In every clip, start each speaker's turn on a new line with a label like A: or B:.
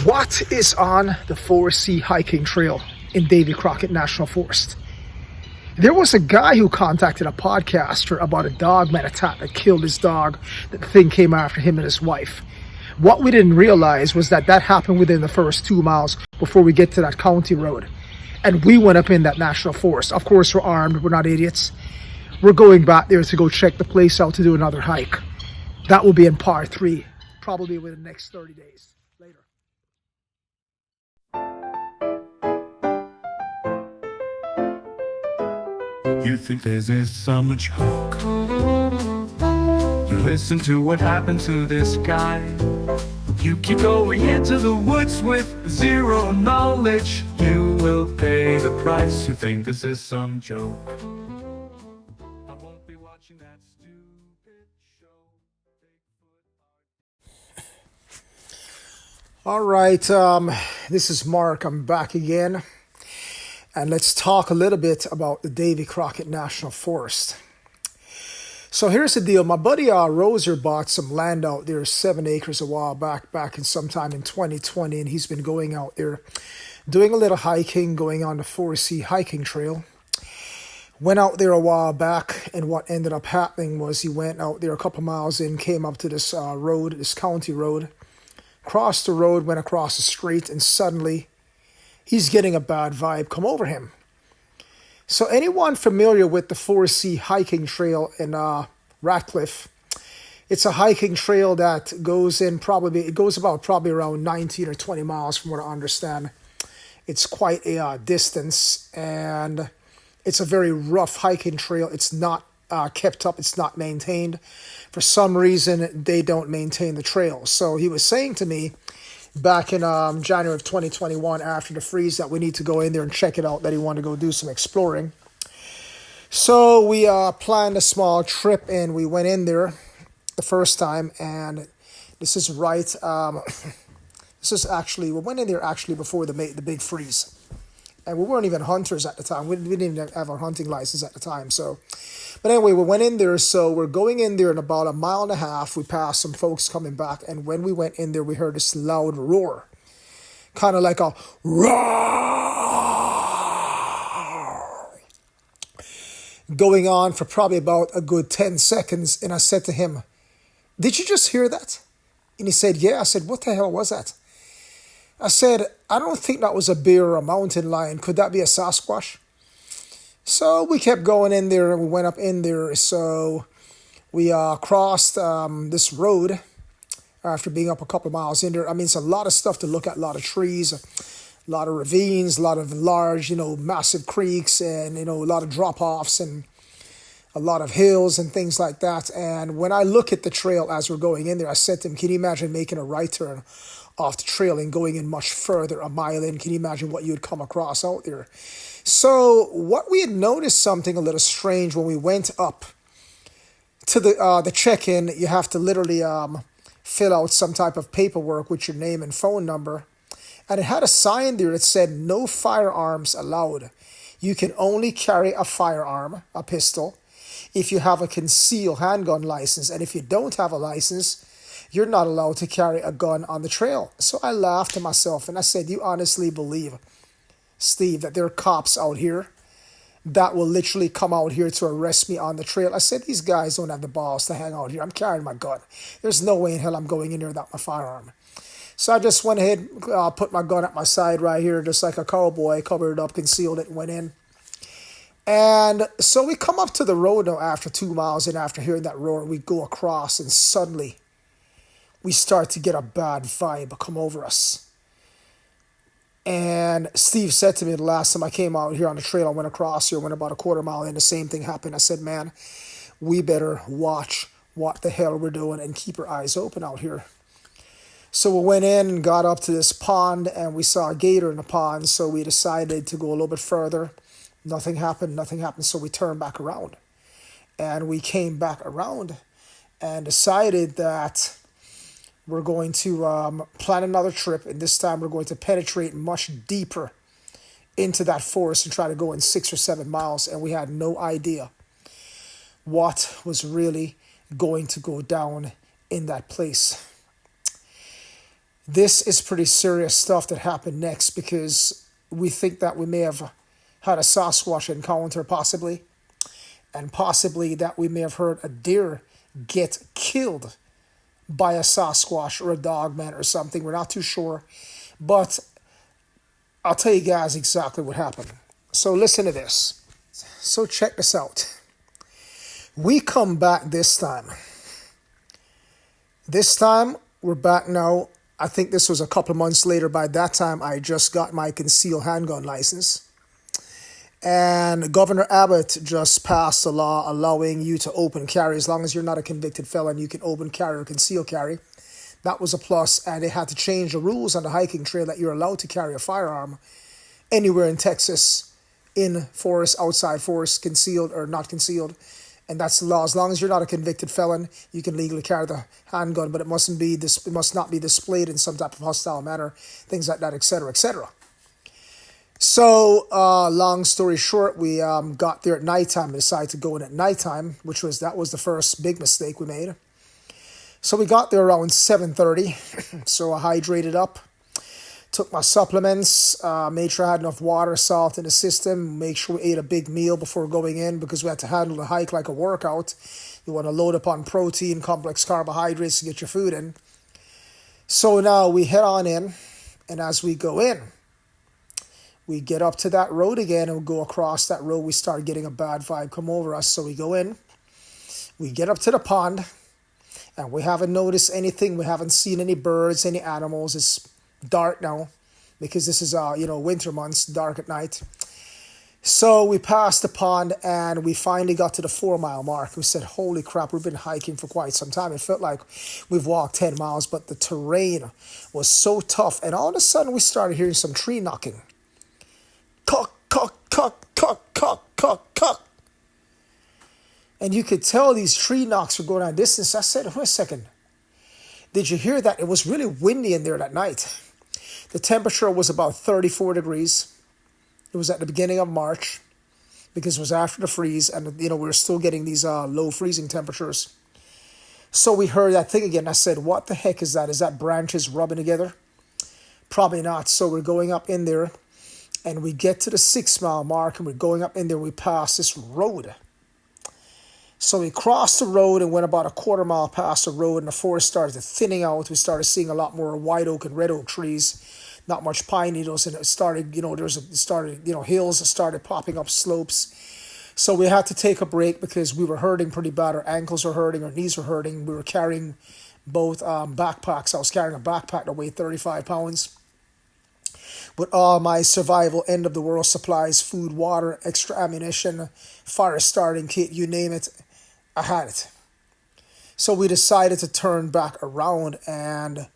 A: What is on the 4C hiking trail in Davy Crockett National Forest? There was a guy who contacted a podcaster about a dogman attack that killed his dog. The thing came after him and his wife. What we didn't realize was that happened within the first 2 miles before we get to that county road. And we went up in that national forest. Of course, we're armed. We're not idiots. We're going back there to go check the place out to do another hike. That will be in part 3, probably within the next 30 days. Later.
B: You think this is some joke? Listen to what happened to this guy. You keep going into the woods with zero knowledge. You will pay the price. You think this is some joke? I won't be watching that stupid show.
A: All right, this is Mark. I'm back again. And let's talk a little bit about the Davy Crockett National Forest. So here's the deal. My buddy Roser bought some land out there, 7 acres a while back in sometime in 2020. And he's been going out there, doing a little hiking, going on the 4C hiking trail. Went out there a while back, and what ended up happening was he went out there a couple miles in, came up to this road, this county road, crossed the road, went across the street, and suddenly he's getting a bad vibe come over him. So anyone familiar with the 4C hiking trail in Ratcliff, it's a hiking trail that goes about around 19 or 20 miles from what I understand. It's quite a distance, and it's a very rough hiking trail. It's not kept up. It's not maintained. For some reason, they don't maintain the trail. So he was saying to me, back in January of 2021, after the freeze, that we need to go in there and check it out, that he wanted to go do some exploring. So we planned a small trip, and we went in there the first time, and this is right, we went in there actually before the big freeze. And we weren't even hunters at the time. We didn't even have our hunting license at the time. But anyway, we went in there. So we're going in there in about 1.5 miles. We passed some folks coming back. And when we went in there, we heard this loud roar. Kind of like a roar. Going on for probably about a good 10 seconds. And I said to him, "Did you just hear that?" And he said, "Yeah." I said, "What the hell was that?" I said, "I don't think that was a bear or a mountain lion. Could that be a Sasquatch?" So we kept going in there, and we went up in there. So we crossed this road after being up a couple of miles in there. I mean, it's a lot of stuff to look at, a lot of trees, a lot of ravines, a lot of large, massive creeks, and, a lot of drop-offs and a lot of hills and things like that. And when I look at the trail as we're going in there, I said to him, "Can you imagine making a right turn off the trail and going in much further, a mile in? Can you imagine what you would come across out there?" So what we had noticed something a little strange when we went up to the check-in. You have to literally fill out some type of paperwork with your name and phone number. And it had a sign there that said, "No firearms allowed. You can only carry a firearm, a pistol, if you have a concealed handgun license. And if you don't have a license, you're not allowed to carry a gun on the trail." So I laughed to myself and I said, "You honestly believe, Steve, that there are cops out here that will literally come out here to arrest me on the trail?" I said, "These guys don't have the balls to hang out here. I'm carrying my gun. There's no way in hell I'm going in there without my firearm." So I just went ahead, put my gun at my side right here, just like a cowboy, covered it up, concealed it, and went in. And so we come up to the road now after 2 miles, and after hearing that roar, we go across, and suddenly we start to get a bad vibe come over us. And Steve said to me the last time I came out here on the trail, I went across here, went about a 1/4 mile in, the same thing happened. I said, "Man, we better watch what the hell we're doing and keep our eyes open out here." So we went in and got up to this pond, and we saw a gator in the pond. So we decided to go a little bit further. Nothing happened. So we turned back around. And we came back around and decided that we're going to plan another trip, and this time we're going to penetrate much deeper into that forest and try to go in 6 or 7 miles. And we had no idea what was really going to go down in that place. This is pretty serious stuff that happened next because we think that we may have had a Sasquatch encounter, possibly, and possibly that we may have heard a deer get killed by a Sasquatch or a dogman or something. We're not too sure, but I'll tell you guys exactly what happened. So listen to this. So check this out. We come back this time. This time, we're back now. I think this was a couple of months later. By that time, I just got my concealed handgun license. And Governor Abbott just passed a law allowing you to open carry. As long as you're not a convicted felon, you can open carry or conceal carry. That was a plus, and they had to change the rules on the hiking trail that you're allowed to carry a firearm anywhere in Texas, in forest, outside forest, concealed or not concealed. And that's the law. As long as you're not a convicted felon, you can legally carry the handgun, but it must not be displayed in some type of hostile manner, things like that, etc., etc. So, long story short, we got there at nighttime and decided to go in at nighttime, that was the first big mistake we made. So we got there around 7:30. So I hydrated up, took my supplements, made sure I had enough water, salt in the system, make sure we ate a big meal before going in because we had to handle the hike like a workout. You want to load up on protein, complex carbohydrates to get your food in. So now we head on in, and as we go in, we get up to that road again and we go across that road. We start getting a bad vibe come over us. So we go in, we get up to the pond, and we haven't noticed anything. We haven't seen any birds, any animals. It's dark now because this is winter months, dark at night. So we passed the pond and we finally got to the 4-mile mark. We said, holy crap, we've been hiking for quite some time. It felt like we've walked 10 miles, but the terrain was so tough. And all of a sudden we started hearing some tree knocking. Cock, cock, cock, cock, cock, cock, cock. And you could tell these tree knocks were going on distance. I said, wait a second. Did you hear that? It was really windy in there that night. The temperature was about 34 degrees. It was at the beginning of March because it was after the freeze. And, we were still getting these low freezing temperatures. So we heard that thing again. I said, what the heck is that? Is that branches rubbing together? Probably not. So we're going up in there. And we get to the 6-mile mark and we're going up in there. We pass this road. So we crossed the road and went about a quarter mile past the road, and the forest started thinning out. We started seeing a lot more white oak and red oak trees, not much pine needles, and it started, hills that started popping up slopes. So we had to take a break because we were hurting pretty bad. Our ankles were hurting, our knees were hurting. We were carrying both backpacks. I was carrying a backpack that weighed 35 pounds. With all my survival, end of the world supplies, food, water, extra ammunition, fire starting kit, you name it, I had it. So we decided to turn back around and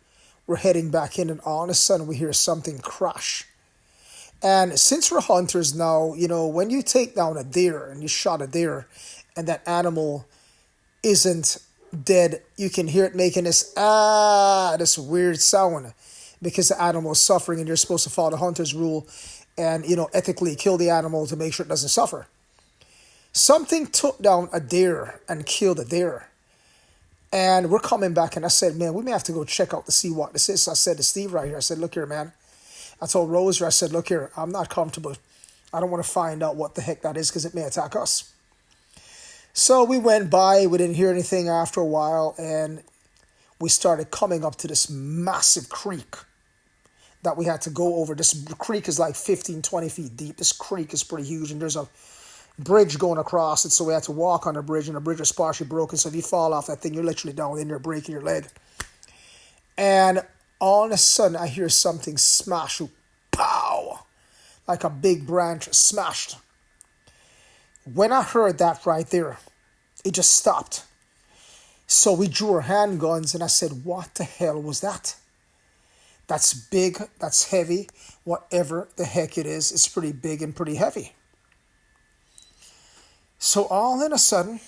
A: we're heading back in, and all of a sudden we hear something crash. And since we're hunters now, when you take down a deer and you shot a deer and that animal isn't dead, you can hear it making this weird sound. Because the animal is suffering and you're supposed to follow the hunter's rule and, ethically kill the animal to make sure it doesn't suffer. Something took down a deer and killed a deer. And we're coming back and I said, man, we may have to go check out to see what this is. So I said to Steve right here, I said, look here, man. I told Roser, I said, look here, I'm not comfortable. I don't want to find out what the heck that is because it may attack us. So we went by, we didn't hear anything after a while, and we started coming up to this massive creek that we had to go over. This creek is like 15, 20 feet deep. This creek is pretty huge, and there's a bridge going across it, so we had to walk on the bridge, and the bridge is partially broken, so if you fall off that thing, you're literally down in there breaking your leg. And all of a sudden, I hear something smash, pow, like a big branch smashed. When I heard that right there, it just stopped. So we drew our handguns, and I said, what the hell was that? That's big, that's heavy, whatever the heck it is, it's pretty big and pretty heavy. So all in a sudden,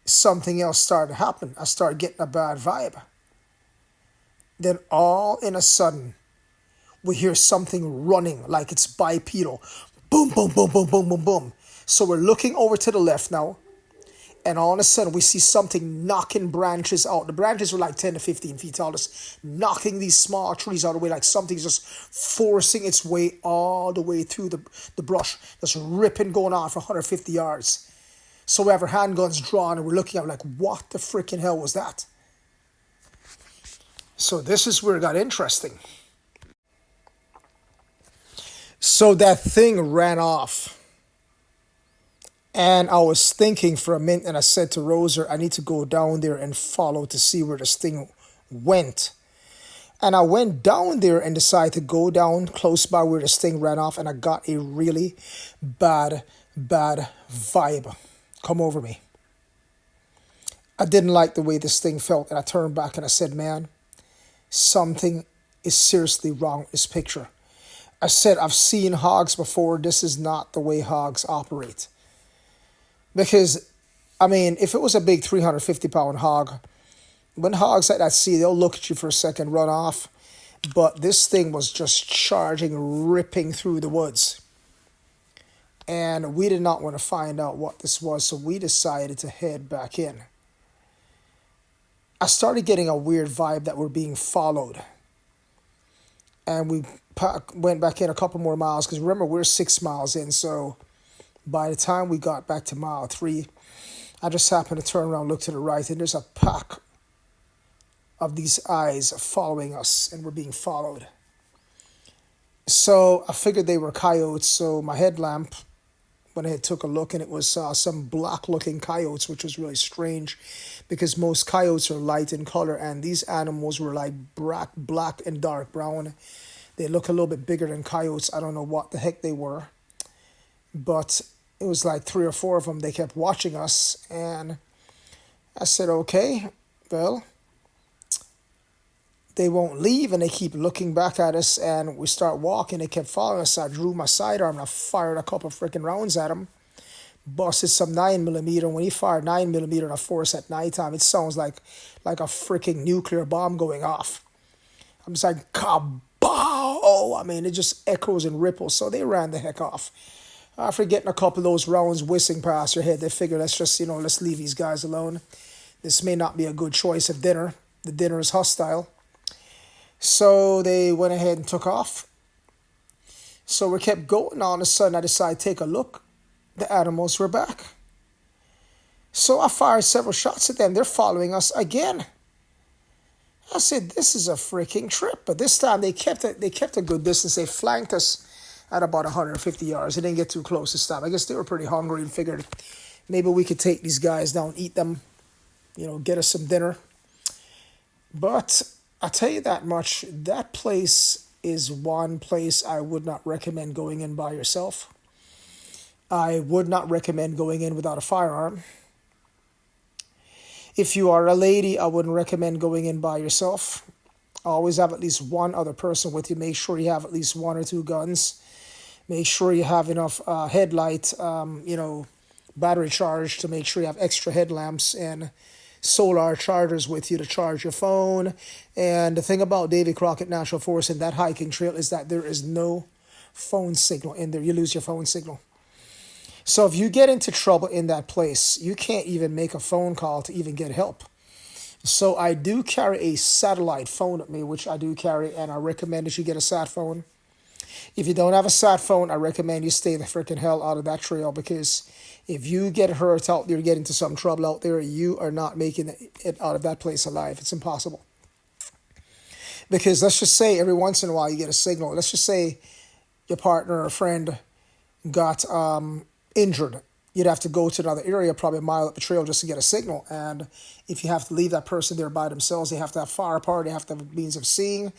A: something else started to happen. I started getting a bad vibe. Then all in a sudden, we hear something running like it's bipedal. Boom, boom, boom, boom, boom, boom, boom. So we're looking over to the left now. And all of a sudden we see something knocking branches out. The branches were like 10 to 15 feet tall, just knocking these small trees out of the way, like something's just forcing its way all the way through the brush, just ripping, going on for 150 yards. So we have our handguns drawn and we're looking at it like, what the freaking hell was that? So this is where it got interesting. So that thing ran off. And I was thinking for a minute, and I said to Roser, I need to go down there and follow to see where this thing went. And I went down there and decided to go down close by where this thing ran off, and I got a really bad vibe come over me. I didn't like the way this thing felt, and I turned back and I said, man, something is seriously wrong with this picture. I said, I've seen hogs before. This is not the way hogs operate. Because, I mean, if it was a big 350-pound hog, when hogs at that sea, they'll look at you for a second, run off. But this thing was just charging, ripping through the woods. And we did not want to find out what this was, so we decided to head back in. I started getting a weird vibe that we're being followed. And we went back in a couple more miles, because remember, we're 6 miles in, so by the time we got back to mile 3, I just happened to turn around, look to the right, and there's a pack of these eyes following us, and we're being followed. So I figured they were coyotes, so my headlamp, when I took a look, and it was some black-looking coyotes, which was really strange, because most coyotes are light in color, and these animals were like black and dark brown. They look a little bit bigger than coyotes. I don't know what the heck they were, but it was like 3 or 4 of them. They kept watching us, and I said, okay, well, they won't leave, and they keep looking back at us, and we start walking. They kept following us. So I drew my sidearm, and I fired a couple of freaking rounds at them. Busted some 9mm, and when he fired 9mm in a force at nighttime, it sounds like a freaking nuclear bomb going off. I'm just like, kabow! I mean, it just echoes and ripples, so they ran the heck off. After getting a couple of those rounds whistling past your head, they figured, let's leave these guys alone. This may not be a good choice of dinner. The dinner is hostile. So they went ahead and took off. So we kept going. All of a sudden, I decided to take a look. The animals were back. So I fired several shots at them. They're following us again. I said, this is a freaking trip. But this time, they kept a good distance. They flanked us at about 150 yards. They didn't get too close this time. I guess they were pretty hungry and figured maybe we could take these guys down, eat them, get us some dinner. But I'll tell you that much, that place is one place I would not recommend going in by yourself. I would not recommend going in without a firearm. If you are a lady, I wouldn't recommend going in by yourself. Always have at least one other person with you. Make sure you have at least 1 or 2 guns. Make sure you have enough headlight, battery charge to make sure you have extra headlamps and solar chargers with you to charge your phone. And the thing about Davy Crockett National Forest and that hiking trail is that there is no phone signal in there. You lose your phone signal. So if you get into trouble in that place, you can't even make a phone call to even get help. So I do carry a satellite phone with me, which I do carry, and I recommend that you get a sat phone. If you don't have a sat phone, I recommend you stay the freaking hell out of that trail, because if you get hurt out there, get into some trouble out there, you are not making it out of that place alive. It's impossible. Because let's just say every once in a while you get a signal. Let's just say your partner or friend got injured. You'd have to go to another area, probably a mile up the trail, just to get a signal. And if you have to leave that person there by themselves, they have to have firepower, they have to have a means of seeing,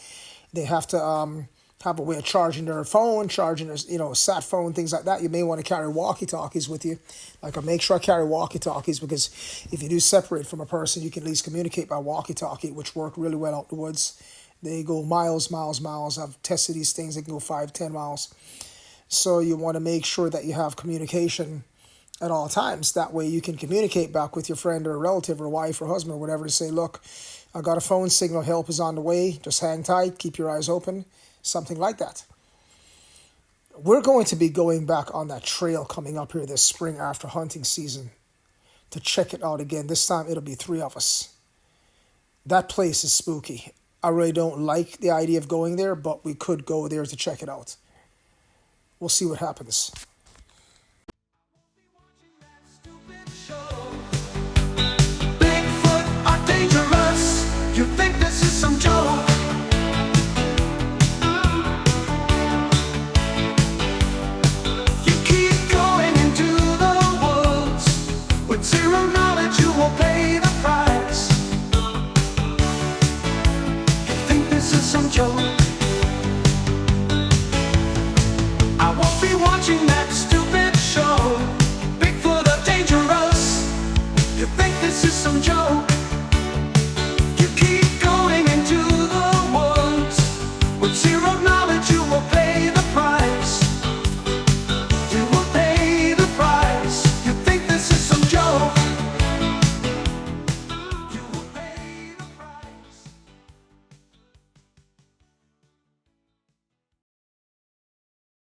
A: they have to have a way of charging their phone, charging their, sat phone, things like that. You may want to carry walkie-talkies with you. Like, I make sure I carry walkie-talkies, because if you do separate from a person, you can at least communicate by walkie-talkie, which work really well out in the woods. They go miles. I've tested these things. They can go 5-10 miles. So you want to make sure that you have communication at all times. That way you can communicate back with your friend or a relative or wife or husband or whatever to say, look, I got a phone signal, help is on the way, just hang tight, keep your eyes open, something like that. We're going to be going back on that trail coming up here this spring after hunting season to check it out again. This time it'll be 3 of us. That place is spooky. I really don't like the idea of going there, but we could go there to check it out. We'll see what happens.